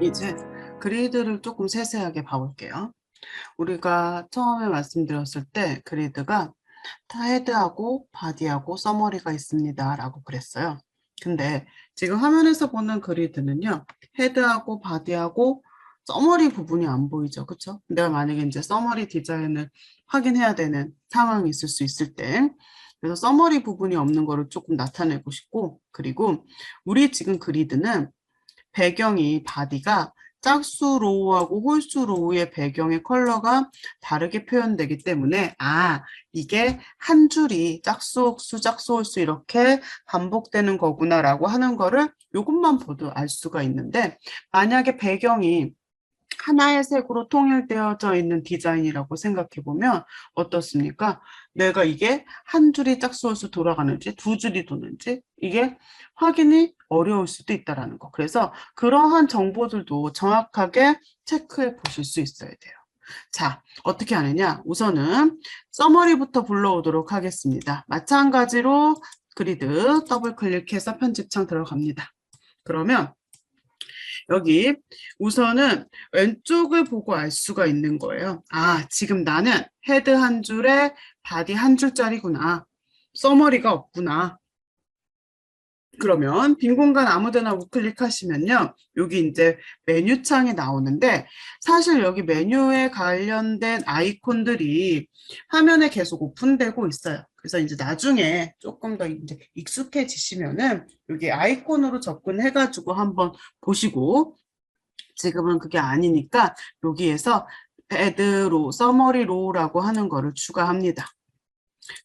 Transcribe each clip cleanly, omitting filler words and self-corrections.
이제 그리드를 조금 세세하게 봐볼게요. 우리가 처음에 말씀드렸을 때 그리드가 다 헤드하고 바디하고 서머리가 있습니다 라고 그랬어요. 근데 지금 화면에서 보는 그리드는요, 헤드하고 바디하고 서머리 부분이 안 보이죠. 그쵸? 내가 만약에 이제 서머리 디자인을 확인해야 되는 상황이 있을 수 있을 때, 그래서 서머리 부분이 없는 거를 조금 나타내고 싶고, 그리고 우리 지금 그리드는 배경이 바디가 짝수 로우하고 홀수 로우의 배경의 컬러가 다르게 표현되기 때문에 이게 한 줄이 짝수 홀수 짝수 홀수 이렇게 반복되는 거구나라고 하는 거를 이것만 봐도 알 수가 있는데, 만약에 배경이 하나의 색으로 통일되어져 있는 디자인이라고 생각해 보면 어떻습니까? 내가 이게 한 줄이 짝수홀수 돌아가는지 두 줄이 도는지 이게 확인이 어려울 수도 있다라는 거. 그래서 그러한 정보들도 정확하게 체크해 보실 수 있어야 돼요. 자, 어떻게 하느냐? 우선은 서머리부터 불러오도록 하겠습니다. 마찬가지로 그리드 더블 클릭해서 편집창 들어갑니다. 그러면 여기 우선은 왼쪽을 보고 알 수가 있는 거예요. 지금 나는 헤드 한 줄에 바디 한 줄짜리구나. 서머리가 없구나. 그러면 빈 공간 아무데나 우클릭하시면요. 여기 이제 메뉴 창이 나오는데, 사실 여기 메뉴에 관련된 아이콘들이 화면에 계속 오픈되고 있어요. 그래서 이제 나중에 조금 더 이제 익숙해지시면은 여기 아이콘으로 접근해가지고 한번 보시고, 지금은 그게 아니니까 여기에서 헤드로, 서머리 로우라고 하는 거를 추가합니다.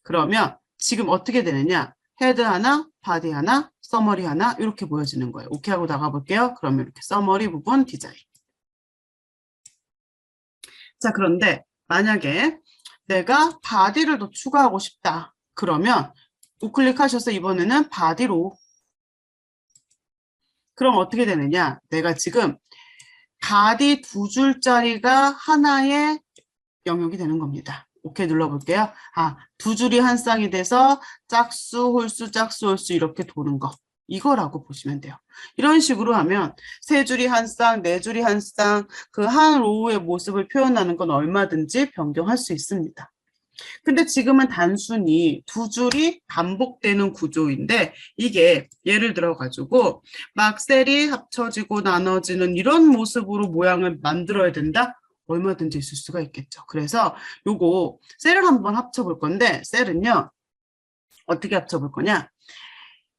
그러면 지금 어떻게 되느냐? 헤드 하나, 바디 하나, 서머리 하나 이렇게 보여지는 거예요. 오케이 하고 나가볼게요. 그러면 이렇게 서머리 부분 디자인. 자, 그런데 만약에 내가 바디를 더 추가하고 싶다. 그러면 우클릭하셔서 이번에는 바디로. 그럼 어떻게 되느냐? 내가 지금 바디 두 줄짜리가 하나의 영역이 되는 겁니다. 오케이 눌러볼게요. 두 줄이 한 쌍이 돼서 짝수, 홀수, 짝수, 홀수 이렇게 도는 거. 이거라고 보시면 돼요. 이런 식으로 하면 세 줄이 한 쌍, 네 줄이 한 쌍, 그 한 로우의 모습을 표현하는 건 얼마든지 변경할 수 있습니다. 근데 지금은 단순히 두 줄이 반복되는 구조인데, 이게 예를 들어 가지고 막 셀이 합쳐지고 나눠지는 이런 모습으로 모양을 만들어야 된다? 얼마든지 있을 수가 있겠죠. 그래서 요거 셀을 한번 합쳐볼 건데, 셀은요 어떻게 합쳐볼 거냐,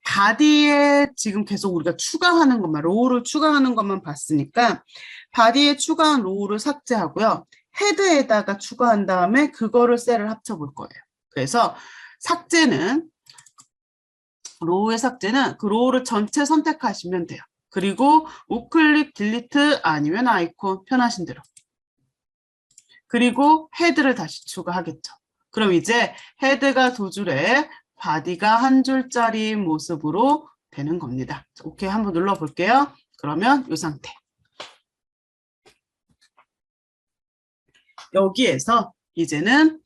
바디에 지금 계속 우리가 추가하는 것만, 로우를 추가하는 것만 봤으니까 바디에 추가한 로우를 삭제하고요, 헤드에다가 추가한 다음에 그거를 셀을 합쳐볼 거예요. 그래서 삭제는, 로우의 삭제는 그 로우를 전체 선택하시면 돼요. 그리고 우클릭 딜리트 아니면 아이콘 편하신 대로. 그리고 헤드를 다시 추가하겠죠. 그럼 이제 헤드가 두 줄에 바디가 한 줄짜리 모습으로 되는 겁니다. 오케이 한번 눌러볼게요. 그러면 이 상태. 여기에서 이제는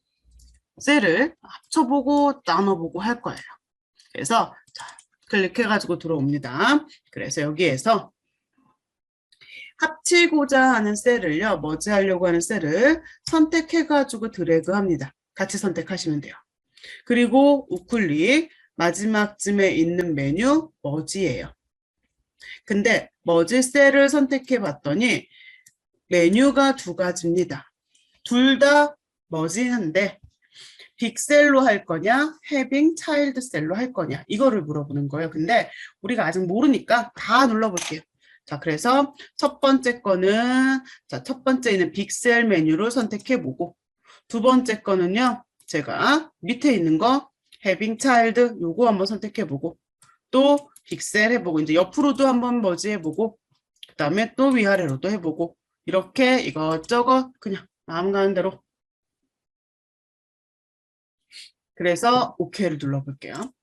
셀을 합쳐보고 나눠보고 할 거예요. 그래서 클릭해가지고 들어옵니다. 그래서 여기에서 합치고자 하는 셀을요, 머지하려고 하는 셀을 선택해가지고 드래그합니다. 같이 선택하시면 돼요. 그리고 우클릭, 마지막쯤에 있는 메뉴 머지예요. 근데 머지 셀을 선택해 봤더니 메뉴가 두 가지입니다. 둘 다 머지인데 빅셀로 할 거냐, 해빙 차일드 셀로 할 거냐, 이거를 물어보는 거예요. 근데 우리가 아직 모르니까 다 눌러볼게요. 자, 그래서 첫 번째 거는, 첫 번째는 빅셀 메뉴를 선택해보고, 두 번째 거는요, 제가 밑에 있는 거, 해빙 차일드, 요거 한번 선택해보고, 또 빅셀 해보고, 이제 옆으로도 한번 머지 해보고, 그 다음에 또 위아래로도 해보고, 이렇게 이것저것 그냥 마음 가는 대로. 그래서 OK를 눌러볼게요.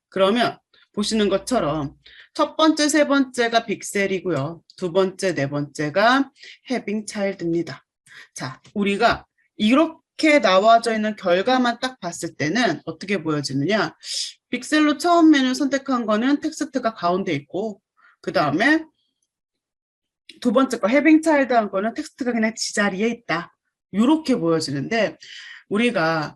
그러면 보시는 것처럼 첫 번째, 세 번째가 빅셀이고요. 두 번째, 네 번째가 해빙 차일드입니다. 자, 우리가 이렇게 나와져 있는 결과만 딱 봤을 때는 어떻게 보여지느냐? 빅셀로 처음 메뉴 선택한 거는 텍스트가 가운데 있고, 그 다음에 두 번째 거 having child 한 거는 텍스트가 그냥 지자리에 있다. 이렇게 보여지는데 우리가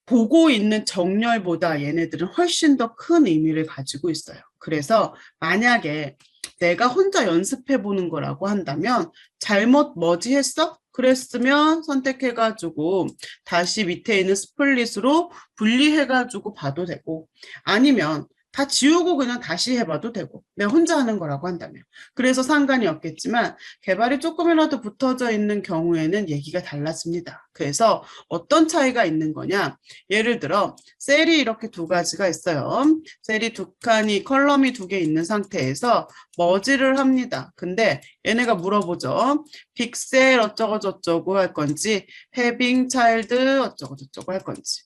보고 있는 정렬보다 얘네들은 훨씬 더 큰 의미를 가지고 있어요. 그래서 만약에 내가 혼자 연습해 보는 거라고 한다면 잘못 뭐지 했어? 그랬으면 선택해가지고 다시 밑에 있는 스플릿으로 분리해가지고 봐도 되고 아니면 다 지우고 그냥 다시 해봐도 되고 내가 혼자 하는 거라고 한다면 그래서 상관이 없겠지만 개발이 조금이라도 붙어져 있는 경우에는 얘기가 달라집니다. 그래서 어떤 차이가 있는 거냐 예를 들어 셀이 이렇게 두 가지가 있어요. 셀이 두 칸이 컬럼이 두 개 있는 상태에서 머지를 합니다. 근데 얘네가 물어보죠. 픽셀 어쩌고 저쩌고 할 건지 having child 어쩌고 저쩌고 할 건지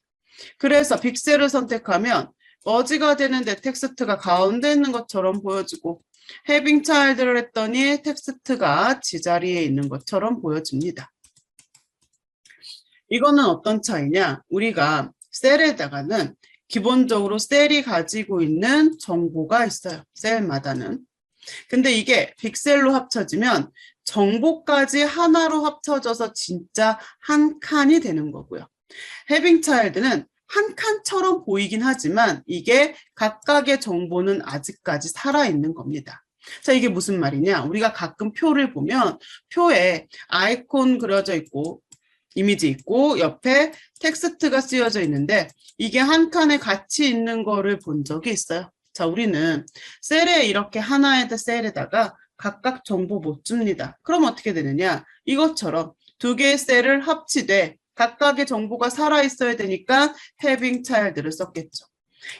그래서 픽셀을 선택하면 머지가 되는데 텍스트가 가운데 있는 것처럼 보여지고 having child를 했더니 텍스트가 지자리에 있는 것처럼 보여집니다. 이거는 어떤 차이냐? 우리가 셀에다가는 기본적으로 셀이 가지고 있는 정보가 있어요. 셀마다는. 근데 이게 픽셀로 합쳐지면 정보까지 하나로 합쳐져서 진짜 한 칸이 되는 거고요. having child는 한 칸처럼 보이긴 하지만 이게 각각의 정보는 아직까지 살아있는 겁니다. 자, 이게 무슨 말이냐? 우리가 가끔 표를 보면 표에 아이콘 그려져 있고 이미지 있고 옆에 텍스트가 쓰여져 있는데 이게 한 칸에 같이 있는 거를 본 적이 있어요. 자, 우리는 셀에 이렇게 하나의 셀에다가 각각 정보 못 줍니다. 그럼 어떻게 되느냐? 이것처럼 두 개의 셀을 합치되 각각의 정보가 살아있어야 되니까 having child를 썼겠죠.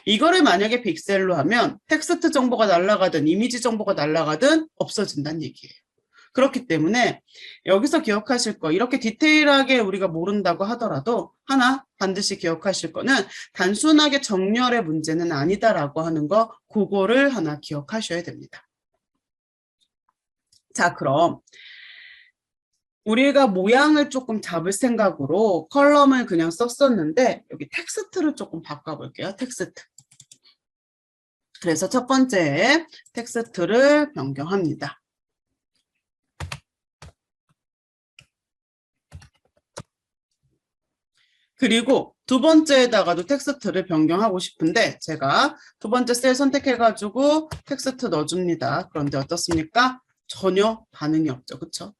이거를 만약에 픽셀로 하면 텍스트 정보가 날아가든 이미지 정보가 날아가든 없어진다는 얘기예요. 그렇기 때문에 여기서 기억하실 거 이렇게 디테일하게 우리가 모른다고 하더라도 하나 반드시 기억하실 거는 단순하게 정렬의 문제는 아니다라고 하는 거 그거를 하나 기억하셔야 됩니다. 자, 그럼 우리가 모양을 조금 잡을 생각으로 컬럼을 그냥 썼었는데 여기 텍스트를 조금 바꿔볼게요. 텍스트. 그래서 첫 번째 텍스트를 변경합니다. 그리고 두 번째에다가도 텍스트를 변경하고 싶은데 제가 두 번째 셀 선택해가지고 텍스트 넣어줍니다. 그런데 어떻습니까? 전혀 반응이 없죠. 그렇죠?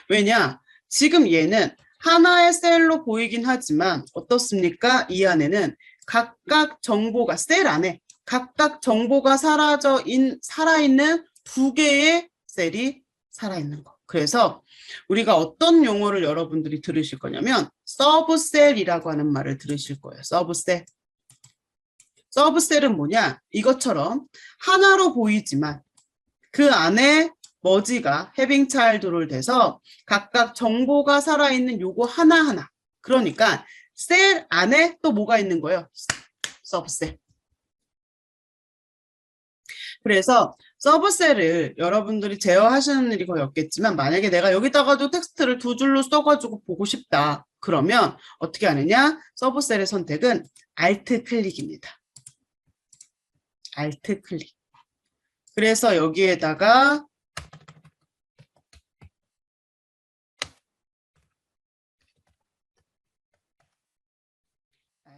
왜냐? 지금 얘는 하나의 셀로 보이긴 하지만 어떻습니까? 이 안에는 각각 정보가 셀 안에 각각 정보가 살아있는 두 개의 셀이 살아있는 거. 그래서 우리가 어떤 용어를 여러분들이 들으실 거냐면 서브셀이라고 하는 말을 들으실 거예요. 서브셀. 서브셀은 뭐냐? 이것처럼 하나로 보이지만 그 안에 머지가 having child로 돼서 각각 정보가 살아있는 요거 하나하나. 그러니까 셀 안에 또 뭐가 있는 거예요? 서브셀. 그래서 서브셀을 여러분들이 제어하시는 일이 거의 없겠지만 만약에 내가 여기다가도 텍스트를 두 줄로 써가지고 보고 싶다. 그러면 어떻게 하느냐? 서브셀의 선택은 Alt 클릭입니다. Alt 클릭. 그래서 여기에다가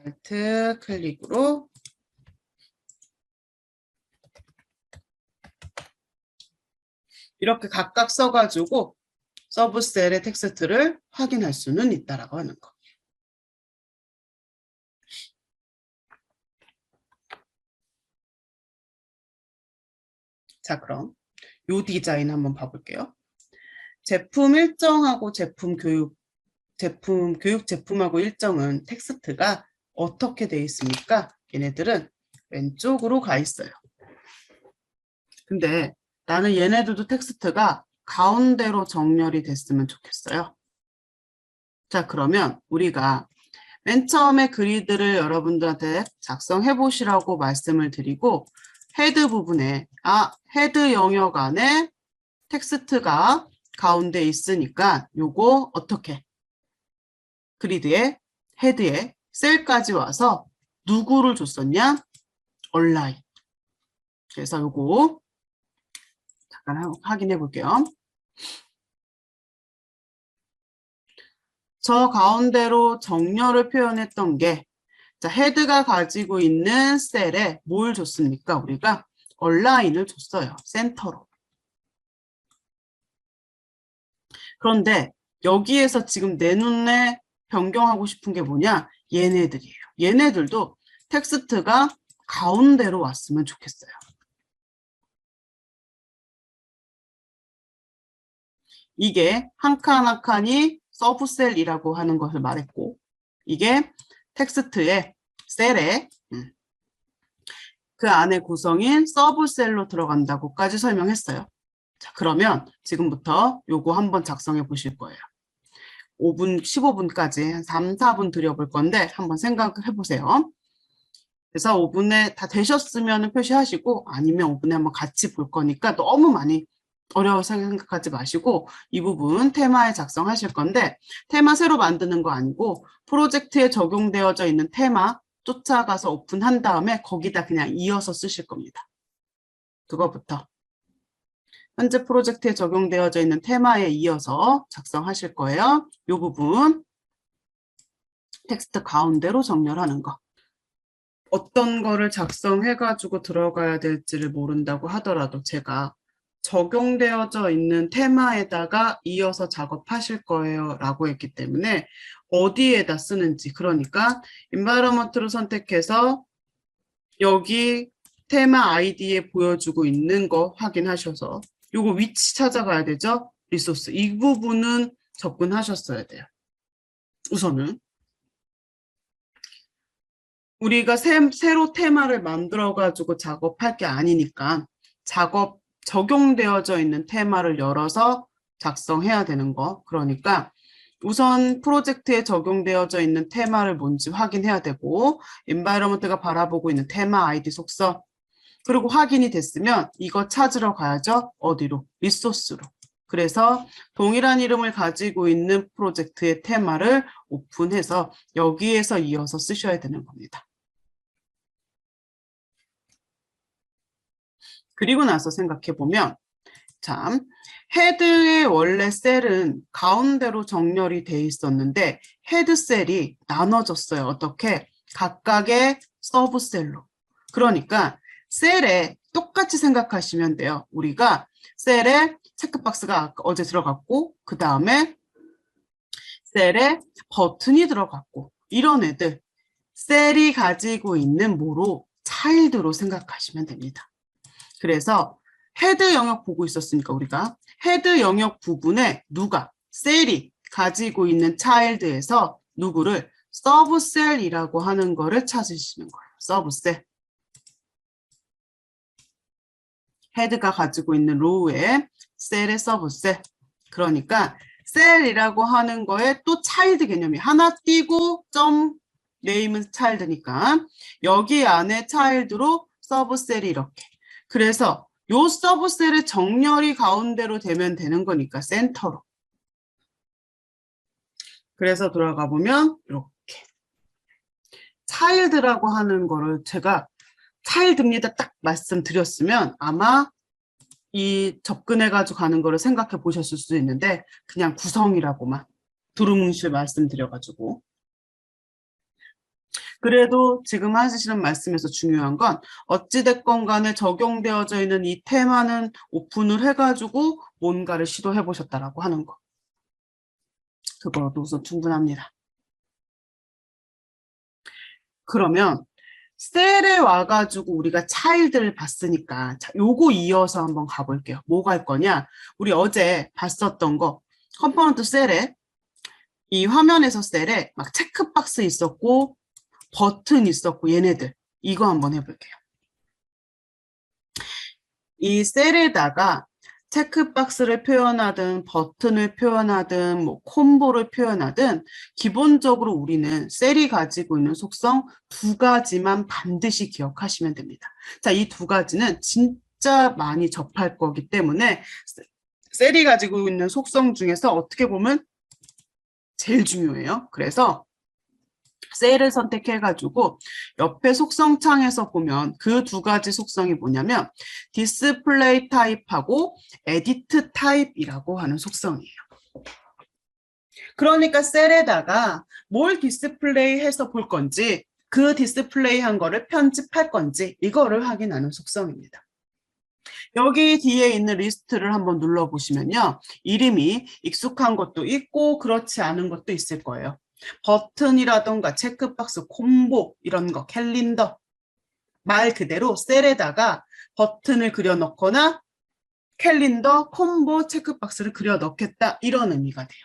Alt 클릭으로 이렇게 각각 써가지고 서브셀의 텍스트를 확인할 수는 있다라고 하는 거. 자, 그럼 요 디자인 한번 봐볼게요. 제품 일정하고 교육 제품하고 일정은 텍스트가 어떻게 돼 있습니까? 얘네들은 왼쪽으로 가 있어요. 근데 나는 얘네들도 텍스트가 가운데로 정렬이 됐으면 좋겠어요. 자, 그러면 우리가 맨 처음에 그리드를 여러분들한테 작성해 보시라고 말씀을 드리고 헤드 부분에 헤드 영역 안에 텍스트가 가운데 있으니까 요거 어떻게 그리드에 헤드에 셀까지 와서 누구를 줬었냐? 얼라인. 그래서 요거 잠깐 확인해 볼게요. 저 가운데로 정렬을 표현했던 게, 자, 헤드가 가지고 있는 셀에 뭘 줬습니까? 우리가 얼라인을 줬어요. 센터로. 그런데 여기에서 지금 내 눈에 변경하고 싶은 게 뭐냐? 얘네들이에요. 얘네들도 텍스트가 가운데로 왔으면 좋겠어요. 이게 한 칸 한 칸이 서브셀이라고 하는 것을 말했고, 이게 텍스트의 셀에 그 안에 구성인 서브셀로 들어간다고까지 설명했어요. 자, 그러면 지금부터 요거 한번 작성해 보실 거예요. 5분, 15분까지 한 3, 4분 들여볼 건데 한번 생각해 보세요. 그래서 5분에 다 되셨으면 표시하시고 아니면 5분에 한번 같이 볼 거니까 너무 많이 어려워서 생각하지 마시고 이 부분 테마에 작성하실 건데 테마 새로 만드는 거 아니고 프로젝트에 적용되어져 있는 테마 쫓아가서 오픈한 다음에 거기다 그냥 이어서 쓰실 겁니다. 그거부터. 현재 프로젝트에 적용되어져 있는 테마에 이어서 작성하실 거예요. 이 부분 텍스트 가운데로 정렬하는 거. 어떤 거를 작성해가지고 들어가야 될지를 모른다고 하더라도 제가 적용되어져 있는 테마에다가 이어서 작업하실 거예요 라고 했기 때문에 어디에다 쓰는지, 그러니까 environment를 선택해서 여기 테마 아이디에 보여주고 있는 거 확인하셔서 요거 위치 찾아가야 되죠. 리소스 이 부분은 접근하셨어야 돼요. 우선은 우리가 새로 테마를 만들어 가지고 작업할 게 아니니까 적용되어져 있는 테마를 열어서 작성해야 되는 거. 그러니까 우선 프로젝트에 적용되어져 있는 테마를 뭔지 확인해야 되고 environment가 바라보고 있는 테마 아이디 속성 그리고 확인이 됐으면 이거 찾으러 가야죠. 어디로? 리소스로. 그래서 동일한 이름을 가지고 있는 프로젝트의 테마를 오픈해서 여기에서 이어서 쓰셔야 되는 겁니다. 그리고 나서 생각해보면 참 헤드의 원래 셀은 가운데로 정렬이 돼 있었는데 헤드 셀이 나눠졌어요. 어떻게? 각각의 서브 셀로. 그러니까 셀에 똑같이 생각하시면 돼요. 우리가 셀에 체크박스가 어제 들어갔고 그 다음에 셀에 버튼이 들어갔고 이런 애들 셀이 가지고 있는 뭐로? 차일드로 생각하시면 됩니다. 그래서 헤드 영역 보고 있었으니까 우리가 헤드 영역 부분에 누가 셀이 가지고 있는 차일드에서 누구를 서브셀이라고 하는 거를 찾으시는 거예요. 서브셀. 헤드가 가지고 있는 로우에 셀의 서브셀. 그러니까 셀이라고 하는 거에 또 차일드 개념이 하나 띄고 점 네임은 차일드니까 여기 안에 차일드로 서브셀이 이렇게. 그래서 요 서브셀의 정렬이 가운데로 되면 되는 거니까 센터로. 그래서 돌아가 보면 이렇게 차일드라고 하는 거를 제가 차일드입니다 딱 말씀드렸으면 아마 이 접근해가지고 가는 거를 생각해 보셨을 수도 있는데 그냥 구성이라고만 두루뭉실 말씀드려가지고 그래도 지금 하시는 말씀에서 중요한 건 어찌됐건 간에 적용되어져 있는 이 테마는 오픈을 해가지고 뭔가를 시도해 보셨다라고 하는 거. 그거도 우선 충분합니다. 그러면 셀에 와가지고 우리가 차일드를 봤으니까 자, 요거 이어서 한번 가볼게요. 뭐 갈 거냐? 우리 어제 봤었던 거 컴포넌트 셀에 이 화면에서 셀에 막 체크박스 있었고 버튼 있었고 얘네들 이거 한번 해볼게요. 이 셀에다가 체크박스를 표현하든 버튼을 표현하든 뭐 콤보를 표현하든 기본적으로 우리는 셀이 가지고 있는 속성 두 가지만 반드시 기억하시면 됩니다. 자, 이 두 가지는 진짜 많이 접할 거기 때문에 셀이 가지고 있는 속성 중에서 어떻게 보면 제일 중요해요. 그래서 셀을 선택해가지고 옆에 속성 창에서 보면 그 두 가지 속성이 뭐냐면 디스플레이 타입하고 에디트 타입이라고 하는 속성이에요. 그러니까 셀에다가 뭘 디스플레이해서 볼 건지 그 디스플레이한 거를 편집할 건지 이거를 확인하는 속성입니다. 여기 뒤에 있는 리스트를 한번 눌러보시면요. 이름이 익숙한 것도 있고 그렇지 않은 것도 있을 거예요. 버튼이라던가 체크박스, 콤보 이런 거, 캘린더 말 그대로 셀에다가 버튼을 그려 넣거나 캘린더, 콤보, 체크박스를 그려 넣겠다 이런 의미가 돼요.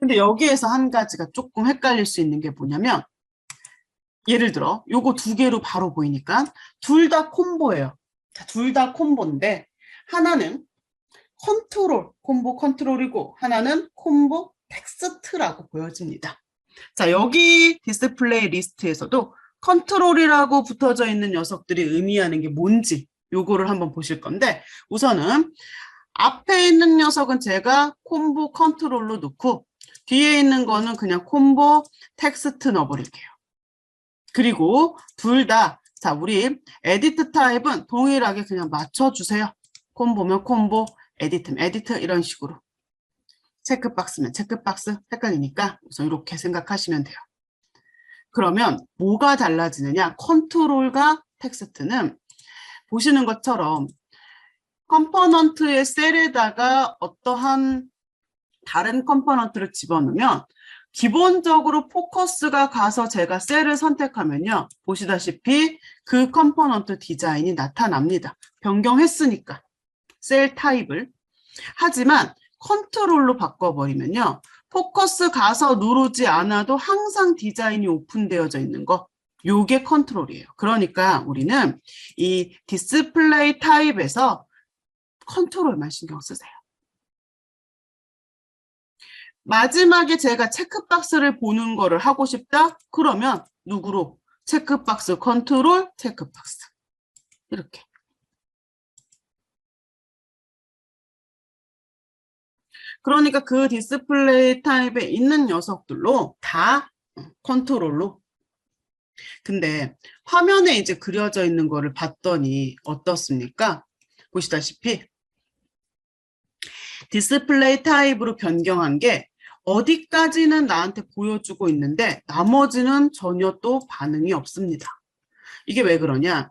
근데 여기에서 한 가지가 조금 헷갈릴 수 있는 게 뭐냐면 예를 들어 요거 두 개로 바로 보이니까 둘 다 콤보예요. 둘 다 콤보인데 하나는 컨트롤, 콤보 컨트롤이고 하나는 콤보 텍스트라고 보여집니다. 자, 여기 디스플레이 리스트에서도 컨트롤이라고 붙어져 있는 녀석들이 의미하는 게 뭔지 요거를 한번 보실 건데 우선은 앞에 있는 녀석은 제가 콤보 컨트롤로 놓고 뒤에 있는 거는 그냥 콤보 텍스트 넣어버릴게요. 그리고 둘 다, 자, 우리 에디트 타입은 동일하게 그냥 맞춰주세요. 콤보면 콤보, 에디트면 에디트 이런 식으로. 체크박스면 체크박스 헷갈리니까 우선 이렇게 생각하시면 돼요. 그러면 뭐가 달라지느냐? 컨트롤과 텍스트는 보시는 것처럼 컴포넌트의 셀에다가 어떠한 다른 컴포넌트를 집어넣으면 기본적으로 포커스가 가서 제가 셀을 선택하면요. 보시다시피 그 컴포넌트 디자인이 나타납니다. 변경했으니까 셀 타입을. 하지만 컨트롤로 바꿔버리면요. 포커스 가서 누르지 않아도 항상 디자인이 오픈되어져 있는 거. 요게 컨트롤이에요. 그러니까 우리는 이 디스플레이 타입에서 컨트롤만 신경 쓰세요. 마지막에 제가 체크박스를 보는 거를 하고 싶다? 그러면 누구로? 체크박스 컨트롤 체크박스. 이렇게. 그러니까 그 디스플레이 타입에 있는 녀석들로 다 컨트롤로. 근데 화면에 이제 그려져 있는 거를 봤더니 어떻습니까? 보시다시피 디스플레이 타입으로 변경한 게 어디까지는 나한테 보여주고 있는데 나머지는 전혀 또 반응이 없습니다. 이게 왜 그러냐?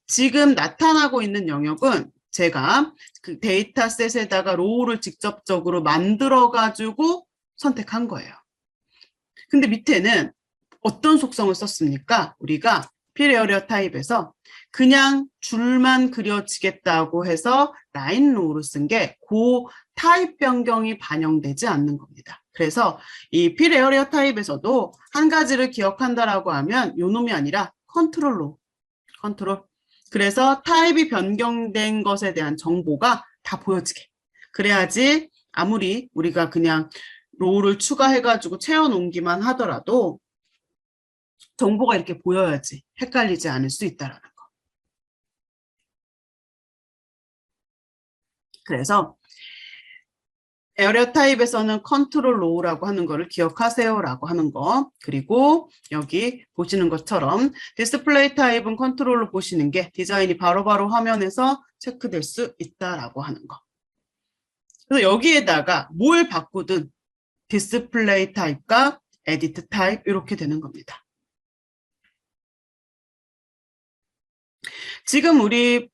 지금 나타나고 있는 영역은 제가 그 데이터셋에다가 로우를 직접적으로 만들어가지고 선택한 거예요. 근데 밑에는 어떤 속성을 썼습니까? 우리가 필에어리어 타입에서 그냥 줄만 그려지겠다고 해서 라인 로우를 쓴 게 그 타입 변경이 반영되지 않는 겁니다. 그래서 이 필에어리어 타입에서도 한 가지를 기억한다라고 하면 요 놈이 아니라 컨트롤 로우, 컨트롤. 그래서 타입이 변경된 것에 대한 정보가 다 보여지게. 그래야지 아무리 우리가 그냥 로우를 추가해가지고 채워놓기만 하더라도 정보가 이렇게 보여야지 헷갈리지 않을 수 있다는 거. 그래서 에어리어 타입에서는 컨트롤 로우라고 하는 거를 기억하세요라고 하는 거. 그리고 여기 보시는 것처럼 디스플레이 타입은 컨트롤로 보시는 게 디자인이 바로바로 화면에서 체크될 수 있다라고 하는 거. 그래서 여기에다가 뭘 바꾸든 디스플레이 타입과 에디트 타입 이렇게 되는 겁니다. 지금 우리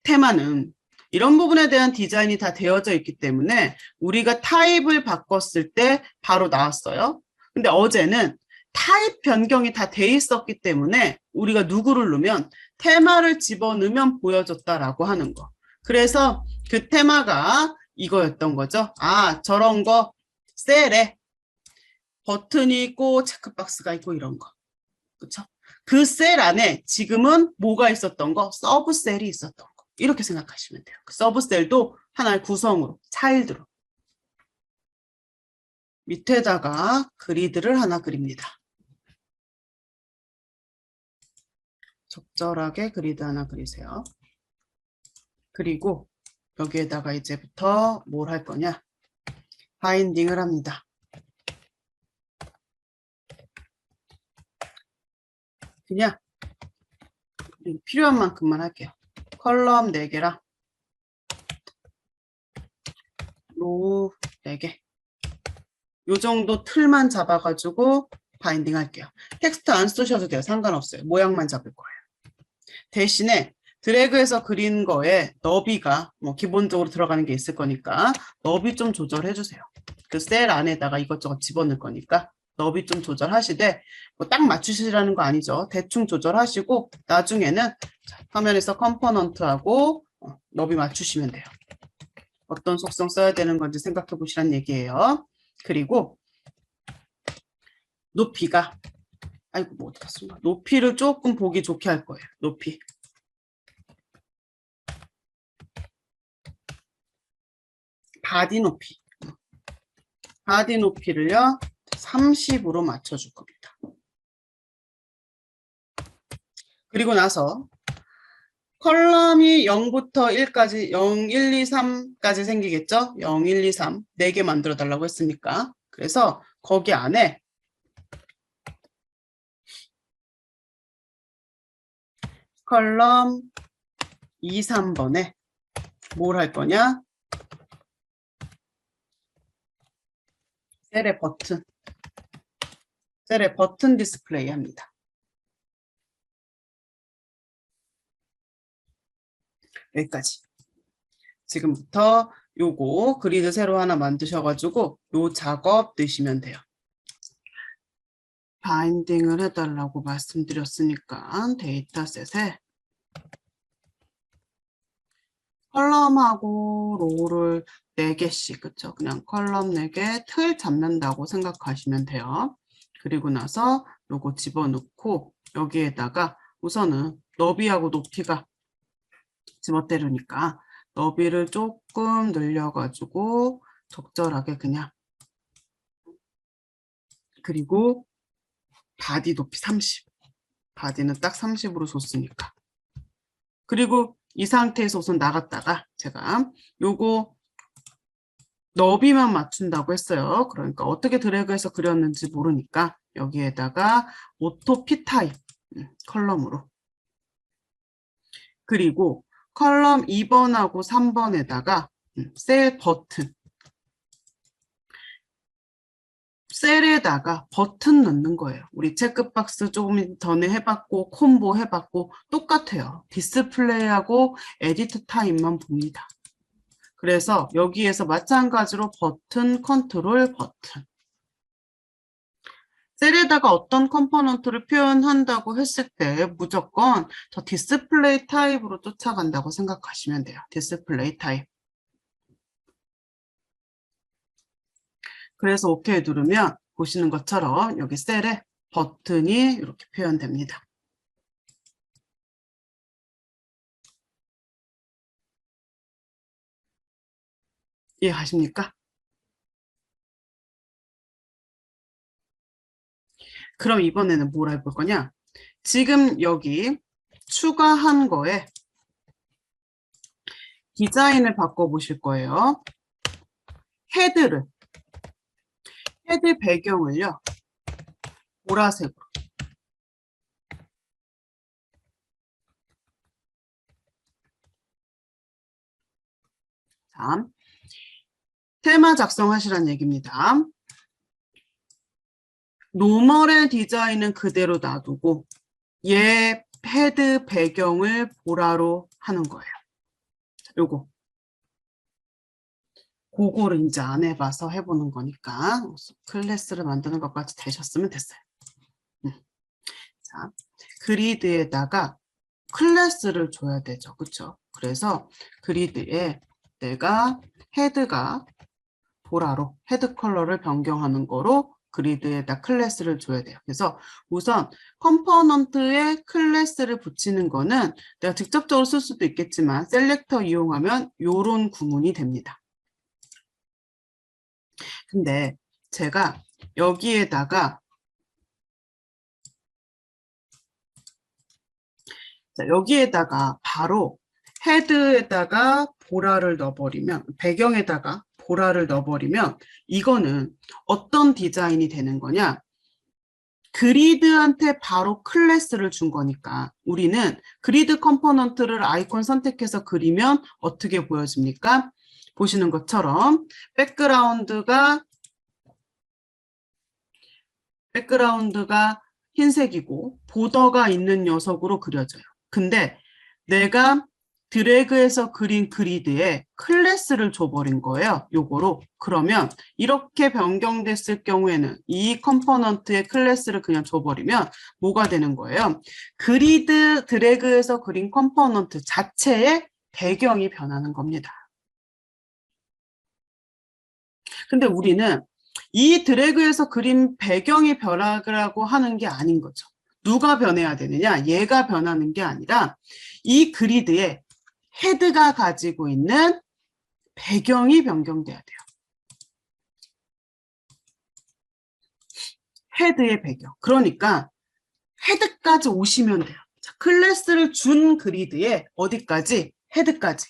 테마는 이런 부분에 대한 디자인이 다 되어져 있기 때문에 우리가 타입을 바꿨을 때 바로 나왔어요. 근데 어제는 타입 변경이 다 돼 있었기 때문에 우리가 누구를 넣으면 테마를 집어넣으면 보여줬다라고 하는 거. 그래서 그 테마가 이거였던 거죠. 아, 저런 거 셀에 버튼이 있고 체크박스가 있고 이런 거. 그렇죠? 그 셀 안에 지금은 뭐가 있었던 거? 서브 셀이 있었던 거. 이렇게 생각하시면 돼요. 그 서브 셀도 하나의 구성으로, 차일드로. 밑에다가 그리드를 하나 그립니다. 적절하게 그리드 하나 그리세요. 그리고 여기에다가 이제부터 뭘 할 거냐? 바인딩을 합니다. 그냥 필요한 만큼만 할게요. 컬럼 4개랑 로우 4개. 요 정도 틀만 잡아가지고 바인딩 할게요. 텍스트 안 쓰셔도 돼요. 상관없어요. 모양만 잡을 거예요. 대신에 드래그해서 그린 거에 너비가 뭐 기본적으로 들어가는 게 있을 거니까 너비 좀 조절해 주세요. 그 셀 안에다가 이것저것 집어넣을 거니까 너비 좀 조절하시되 뭐 딱 맞추시라는 거 아니죠. 대충 조절하시고 나중에는 화면에서 컴포넌트하고 너비 맞추시면 돼요. 어떤 속성 써야 되는 건지 생각해 보시란 얘기예요. 그리고 높이가 아이고 뭐 어디 갔습니까? 높이를 조금 보기 좋게 할 거예요. 높이. 바디 높이. 바디 높이를요 30으로 맞춰줄 겁니다. 그리고 나서 컬럼이 0부터 1까지 0, 1, 2, 3까지 생기겠죠? 0, 1, 2, 3 4개 만들어 달라고 했으니까 그래서 거기 안에 컬럼 2, 3번에 뭘 할 거냐? 셀의 버튼 디스플레이 합니다. 여기까지. 지금부터 요거 그리드 새로 하나 만드셔가지고 요 작업 넣으시면 돼요. 바인딩을 해달라고 말씀드렸으니까 데이터셋에 컬럼하고 로우를 4개씩, 그쵸? 그냥 컬럼 4개 틀 잡는다고 생각하시면 돼요. 그리고 나서 요거 집어넣고 여기에다가 우선은 너비하고 높이가 집어때리니까 너비를 조금 늘려가지고 적절하게 그냥 그리고 바디 높이 30 바디는 딱 30으로 줬으니까 그리고 이 상태에서 우선 나갔다가 제가 요거 너비만 맞춘다고 했어요. 그러니까 어떻게 드래그해서 그렸는지 모르니까 여기에다가 오토 피 타입 컬럼으로 그리고 컬럼 2번하고 3번에다가 셀 버튼 셀에다가 버튼 넣는 거예요. 우리 체크박스 조금 전에 해봤고 콤보 해봤고 똑같아요. 디스플레이하고 에디트 타임만 봅니다. 그래서 여기에서 마찬가지로 버튼, 컨트롤, 버튼. 셀에다가 어떤 컴포넌트를 표현한다고 했을 때 무조건 저 디스플레이 타입으로 쫓아간다고 생각하시면 돼요. 디스플레이 타입. 그래서 OK 누르면 보시는 것처럼 여기 셀에 버튼이 이렇게 표현됩니다. 이해가십니까? 그럼 이번에는 뭘 해볼 거냐? 지금 여기 추가한 거에 디자인을 바꿔보실 거예요. 헤드 배경을요. 보라색으로. 자, 테마 작성하시라는 얘기입니다. 노멀의 디자인은 그대로 놔두고 얘 헤드 배경을 보라로 하는 거예요. 요거. 그거를 이제 안 해봐서 해보는 거니까 클래스를 만드는 것까지 되셨으면 됐어요. 자, 그리드에다가 클래스를 줘야 되죠. 그쵸? 그래서 그리드에 내가 헤드가 보라로 헤드 컬러를 변경하는 거로 그리드에다 클래스를 줘야 돼요. 그래서 우선 컴포넌트에 클래스를 붙이는 거는 내가 직접적으로 쓸 수도 있겠지만 셀렉터 이용하면 요런 구문이 됩니다. 근데 제가 여기에다가 여기에다가 바로 헤드에다가 보라를 넣어버리면 배경에다가 보라를 넣어버리면 이거는 어떤 디자인이 되는 거냐? 그리드한테 바로 클래스를 준 거니까 우리는 그리드 컴포넌트를 아이콘 선택해서 그리면 어떻게 보여집니까? 보시는 것처럼 백그라운드가 흰색이고 보더가 있는 녀석으로 그려져요. 근데 내가 드래그해서 그린 그리드에 클래스를 줘버린 거예요. 요거로. 그러면 이렇게 변경됐을 경우에는 이 컴포넌트의 클래스를 그냥 줘버리면 뭐가 되는 거예요? 그리드 드래그해서 그린 컴포넌트 자체의 배경이 변하는 겁니다. 근데 우리는 이 드래그에서 그린 배경이 변하라고 하는 게 아닌 거죠. 누가 변해야 되느냐? 얘가 변하는 게 아니라 이 그리드에 헤드가 가지고 있는 배경이 변경돼야 돼요. 헤드의 배경. 그러니까 헤드까지 오시면 돼요. 자, 클래스를 준 그리드에 어디까지? 헤드까지.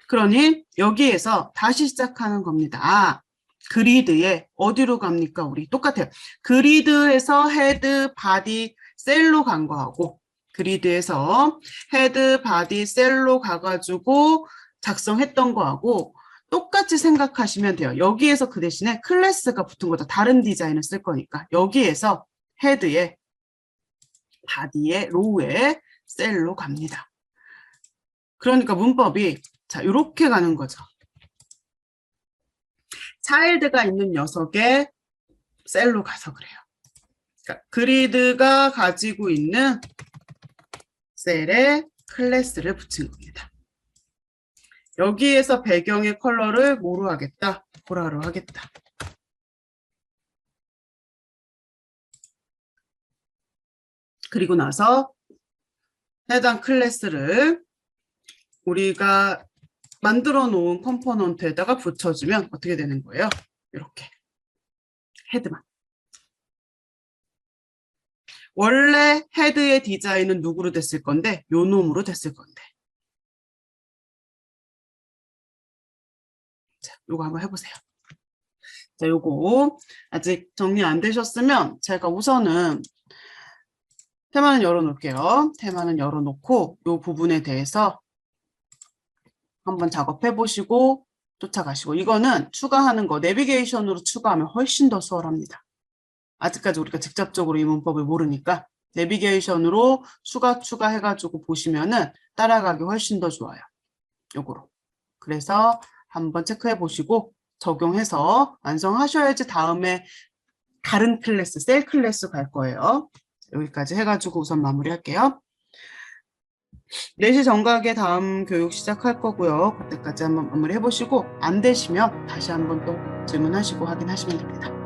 그러니 여기에서 다시 시작하는 겁니다. 아, 그리드에 어디로 갑니까? 우리 똑같아요. 그리드에서 헤드, 바디, 셀로 간 거하고 그리드에서 헤드, 바디, 셀로 가가지고 작성했던 거하고 똑같이 생각하시면 돼요. 여기에서 그 대신에 클래스가 붙은 거죠. 다른 디자인을 쓸 거니까. 여기에서 헤드에, 바디에, 로우에, 셀로 갑니다. 그러니까 문법이 자, 이렇게 가는 거죠. 차일드가 있는 녀석의 셀로 가서 그래요. 그러니까 그리드가 가지고 있는 셀에 클래스를 붙인 겁니다. 여기에서 배경의 컬러를 뭐로 하겠다? 보라로 하겠다. 그리고 나서 해당 클래스를 우리가 만들어 놓은 컴포넌트에다가 붙여주면 어떻게 되는 거예요? 이렇게 헤드만. 원래 헤드의 디자인은 누구로 됐을 건데 요 놈으로 됐을 건데. 자, 요거 한번 해보세요. 자, 요거 아직 정리 안 되셨으면 제가 우선은 테마는 열어놓을게요. 테마는 열어놓고 요 부분에 대해서 한번 작업해 보시고 쫓아가시고 이거는 추가하는 거 내비게이션으로 추가하면 훨씬 더 수월합니다. 아직까지 우리가 직접적으로 이 문법을 모르니까 내비게이션으로 추가해가지고 보시면은 따라가기 훨씬 더 좋아요. 요거로. 그래서 한번 체크해 보시고 적용해서 완성하셔야지 다음에 다른 클래스, 셀 클래스 갈 거예요. 여기까지 해가지고 우선 마무리할게요. 4시 정각에 다음 교육 시작할 거고요. 그때까지 한번 마무리 해보시고 안 되시면 다시 한번 또 질문하시고 확인하시면 됩니다.